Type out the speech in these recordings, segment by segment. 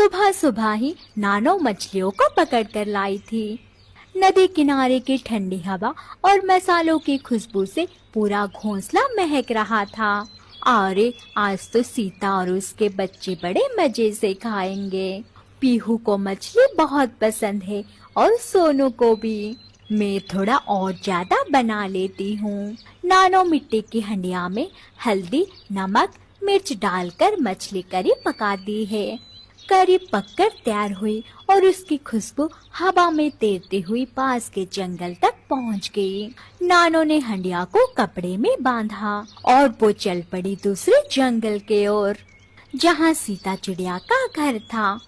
सुबह सुबह ही नानो मछलियों को पकड़ कर लाई थी। नदी किनारे की ठंडी हवा और मसालों की खुशबू से पूरा घोंसला महक रहा था। अरे आज तो सीता और उसके बच्चे बड़े मजे से खाएंगे। पीहू को मछली बहुत पसंद है और सोनू को भी। मैं थोड़ा और ज्यादा बना लेती हूँ। नानो मिट्टी की हंडिया में हल्दी, नमक, मिर्च डालकर मछली करी पका दी है। करी पककर तैयार हुई और उसकी खुशबू हवा में तैरती हुई पास के जंगल तक पहुंच गई। नानो ने हंडिया को कपड़े में बांधा और वो चल पड़ी दूसरे जंगल के ओर, जहाँ सीता चिड़िया का घर था।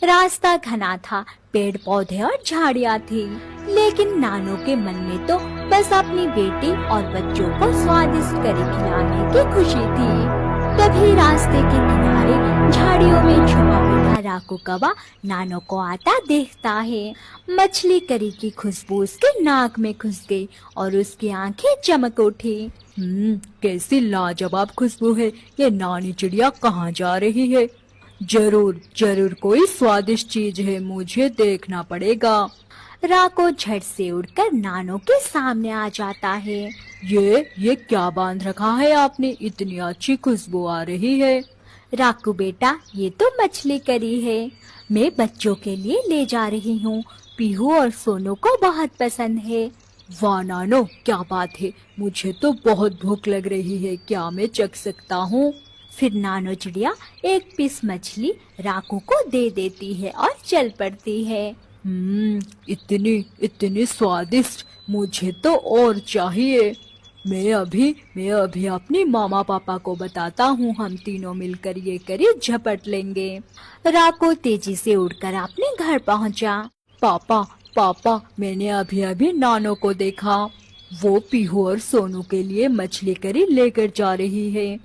रास्ता घना था, पेड़ पौधे और झाड़ियाँ थी, लेकिन नानो के मन में तो बस अपनी बेटी और बच्चों को स्वादिष्ट करी खिलाने की खुशी थी। तभी रास्ते के किनारे झाड़ियों में छुपा बैठा राकू कौवा नानो को आता देखता है। मछली करी की खुशबू उसके नाक में घुस गई और उसकी आंखें चमक उठी। कैसी लाजवाब खुशबू है। ये नानी चिड़िया कहाँ जा रही है? जरूर जरूर कोई स्वादिष्ट चीज है, मुझे देखना पड़ेगा। राको झट से उड़कर नानो के सामने आ जाता है। ये क्या बांध रखा है आपने? इतनी अच्छी खुशबू आ रही है। राकू बेटा, ये तो मछली करी है, मैं बच्चों के लिए ले जा रही हूँ। पीहू और सोनू को बहुत पसंद है। वाह नानो, क्या बात है। मुझे तो बहुत भूख लग रही है, क्या मैं चख सकता हूँ? फिर नानो चिड़िया एक पीस मछली राकू को दे देती है और चल पड़ती है। इतनी इतनी स्वादिष्ट, मुझे तो और चाहिए। मैं अभी अपनी मामा पापा को बताता हूँ, हम तीनों मिलकर ये करी झपट लेंगे। राकू तेजी से उड़कर अपने घर पहुँचा। पापा, मैंने अभी नानो को देखा। वो पीहू और सोनू के लिए मछली करी लेकर जा रही है।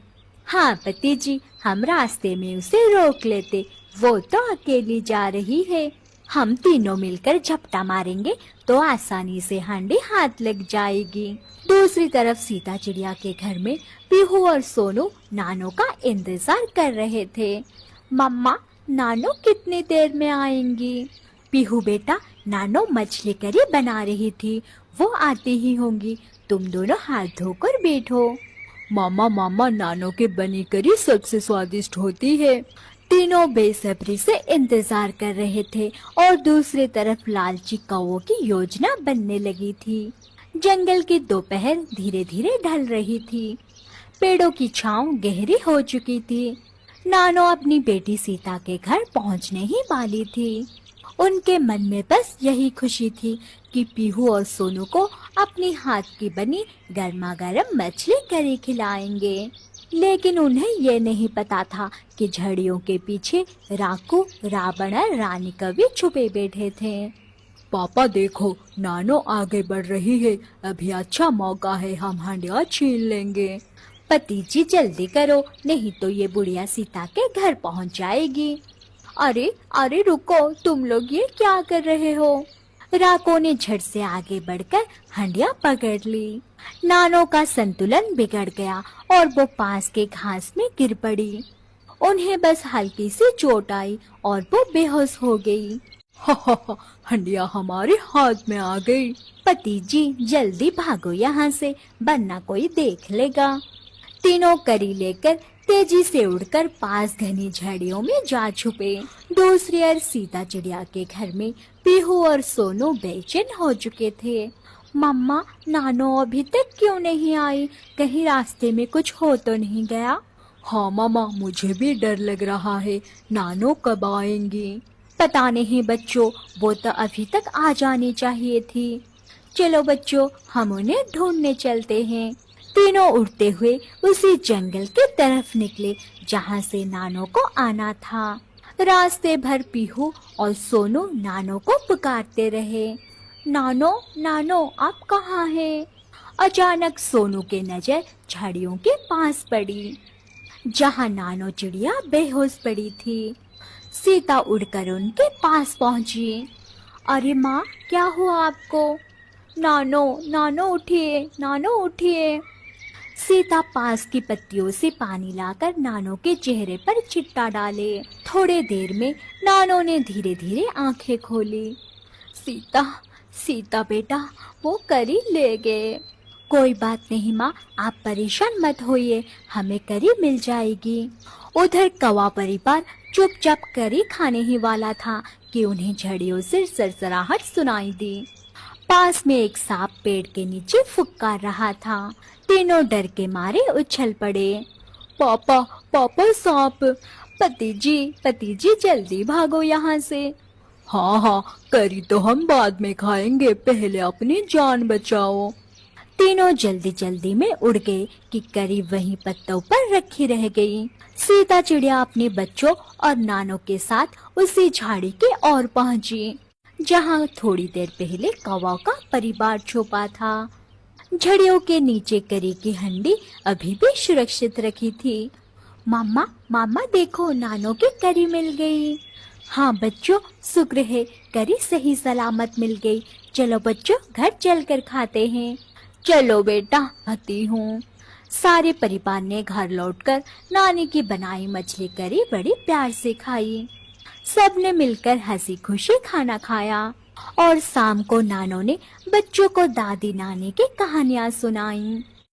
हाँ पति जी, हम रास्ते में उसे रोक लेते, वो तो अकेली जा रही है। हम तीनों मिलकर झपटा मारेंगे तो आसानी से हांडी हाथ लग जाएगी। दूसरी तरफ सीता चिड़िया के घर में पीहू और सोनू नानो का इंतजार कर रहे थे। मम्मा, नानो कितनी देर में आएंगी? पीहू बेटा, नानो मछली करी बना रही थी, वो आती ही होंगी, तुम दोनों हाथ धोकर बैठो। मामा, नानो के बनी करी सबसे स्वादिष्ट होती है। तीनों बेसब्री से इंतजार कर रहे थे और दूसरी तरफ लालची कौवों की योजना बनने लगी थी। जंगल की दोपहर धीरे धीरे ढल रही थी। पेड़ों की छांव गहरी हो चुकी थी। नानो अपनी बेटी सीता के घर पहुंचने ही वाली थी। उनके मन में बस यही खुशी थी कि पीहू और सोनू को अपनी हाथ की बनी गर्मा गर्म मछली करी खिलाएंगे। लेकिन उन्हें ये नहीं पता था कि झड़ियों के पीछे राकू, रावण और रानी कवि छुपे बैठे थे। पापा देखो, नानो आगे बढ़ रही है, अभी अच्छा मौका है, हम हांडिया छीन लेंगे। पति जी जल्दी करो, नहीं तो ये बुढ़िया सीता के घर पहुंच जाएगी। अरे रुको, तुम लोग ये क्या कर रहे हो? राको ने झट से आगे बढ़कर हंडिया पकड़ ली। नानो का संतुलन बिगड़ गया और वो पास के घास में गिर पड़ी। उन्हें बस हल्की सी चोट आई और वो बेहोश हो गई। हंडिया हमारे हाथ में आ गई। पति जी जल्दी भागो यहाँ से, वरना कोई देख लेगा। तीनों करी लेकर तेजी से उड़कर पास घनी झाड़ियों में जा छुपे। दूसरी ओर सीता चिड़िया के घर में पीहू और सोनू बेचैन हो चुके थे। मम्मा, नानो अभी तक क्यों नहीं आई? कहीं रास्ते में कुछ हो तो नहीं गया? हाँ मामा, मुझे भी डर लग रहा है, नानो कब आएंगी? पता नहीं बच्चों, वो तो अभी तक आ जानी चाहिए थी। चलो बच्चों, हम उन्हें ढूंढने चलते हैं। तीनों उड़ते हुए उसी जंगल की तरफ निकले जहाँ से नानो को आना था। रास्ते भर पीहू और सोनू नानो को पुकारते रहे। नानो, नानो, आप कहाँ हैं? अचानक सोनू की नजर झाड़ियों के पास पड़ी, जहाँ नानो चिड़िया बेहोश पड़ी थी। सीता उड़कर उनके पास पहुंची। अरे माँ, क्या हुआ आपको? नानो, नानो उठिए, नानो उठिए। सीता पास की पत्तियों से पानी लाकर नानो के चेहरे पर छिट्टा डाले। थोड़े देर में नानो ने धीरे धीरे आंखें खोली। सीता, सीता बेटा, वो करी ले गए। कोई बात नहीं माँ, आप परेशान मत होइए, हमें करी मिल जाएगी। उधर कौवा परिवार चुपचाप करी खाने ही वाला था कि उन्हें झड़ियों से सरसराहट सुनाई दी। पास में एक सांप पेड़ के नीचे फुफकार रहा था। तीनों डर के मारे उछल पड़े। पापा, पापा सांप। पति जी जल्दी भागो यहाँ से। हाँ हाँ, करी तो हम बाद में खाएंगे, पहले अपनी जान बचाओ। तीनों जल्दी जल्दी में उड़ गए कि करी वहीं पत्तों पर रखी रह गई। सीता चिड़िया अपने बच्चों और नानों के साथ उसी झाड़ी के ओर पहुंची जहां थोड़ी देर पहले कौवा का परिवार छुपा था। झड़ियों के नीचे करी की हंडी अभी भी सुरक्षित रखी थी। मामा, मामा देखो, नानों की करी मिल गई। हाँ बच्चों, शुक्र है, करी सही सलामत मिल गई। चलो बच्चों, घर चलकर खाते हैं। चलो बेटा, आती हूँ। सारे परिवार ने घर लौटकर नानी की बनाई मछली करी बड़ी प्यार से खाई। सबने मिलकर हंसी खुशी खाना खाया और शाम को नानों ने बच्चों को दादी नानी की कहानियां सुनाई।